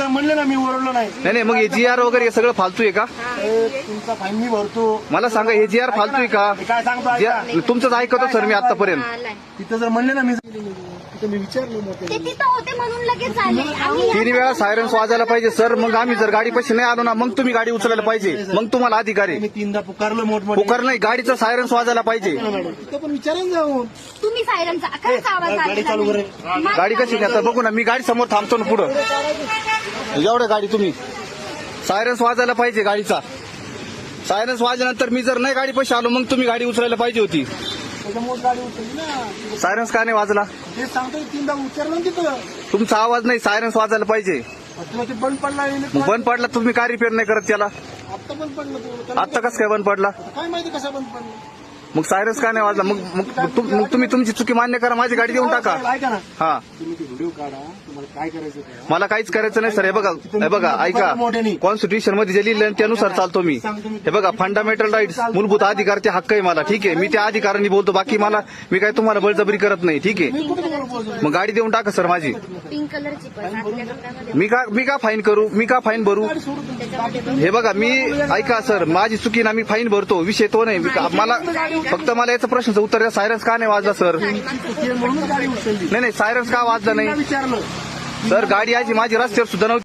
जर म्हणले ना मी ओरडलो नाही नाही मग हे GR वगैरे हे सगळं फालतू आहे का? तुमचा फाईन मी भरतो. मला सांगा हे GR फालतू आहे का? काय सांगतो ऐका. तुमचंच ऐकतो सर मी आतापर्यंत. तिथं जर म्हणले ना मी तिथं मी विचारलो ते तिथं होते म्हणून लगेच आले. आम्ही 3 वेळा सायरन्स वाजायला पाहिजे सर. मग आम्ही जर गाडी पैसे नाही आलो ना मग तुम्ही गाडी उचलायला पाहिजे. मग तुम्हाला अधिकार आहे. मी 3दा पुकारलं मोठमोठे. पुकार नाही, गाडीचा सायरन्स वाजायला पाहिजे. तिथं पण विचारून जाऊन तुम्ही सायरनचा खरंच आवाज गाडी चालू आलेला करे. नाही. गाडी कशी आता बघू ना. मी गाडी समोर थांबतो ना पुढं. एवढ्या गाडी तुम्ही सायरन्स वाजायला पाहिजे गाडीचा. सायरन्स वाजल्यानंतर मी जर नाही गाडी पैसे आलो मग तुम्ही गाडी उचलायला पाहिजे होती. त्याच्यामुळे गाडी उचलली ना. सायरन्स का नाही वाजला? ते सांगतो 3दा विचारलं ना तिथं. तुमचा आवाज नाही, सायरन्स वाजायला पाहिजे. तुला ते बंद पडला मग बंद पडला तुम्ही का रिपेअर नाही करत त्याला? आता बंद पडलं तुला. आता कसं काय बंद पडला? काय माहिती कसा बंद पडला. मग सायरन्स का नाही वाजला? मग तुम्ही तुमची चुकी मान्य करा, माझी गाडी देऊन टाका. ऐका ना हा, तुम्ही ते व्हिडिओ काढा. तुम्हाला काय करायचं ते. मला काहीच करायचं नाही सर. हे बघा ऐका. कॉन्स्टिट्यूशन मध्ये जे लिहिलं त्यानुसार चालतो मी. हे बघा फंडामेंटल राईट्स, मूलभूत अधिकारचे हक्क आहे मला. ठीक आहे, मी त्या अधिकारांनी बोलतो. बाकी मी काय तुम्हाला बळजबरी करत नाही. ठीक आहे, मी कुठे तुम्हाला बोलतो. मग गाडी देऊन टाका सर माझी. पिंक कलरची पण आतल्या कपड्यामध्ये मी का फाईन करू? मी का फाईन भरू? हे बघा मी ऐका सर, माझी चुकी ना, मी फाईन भरतो. विषय तो नाही. मला फक्त मला याचा प्रश्नाचं उत्तर द्या. सायरन्स का नाही वाजला सर? म्हणून गाडी उचलली. नाही सायरन्स का वाजला नाही विचारलं सर? गाडी आजी माझी रस्त्यावर सुद्धा नव्हती.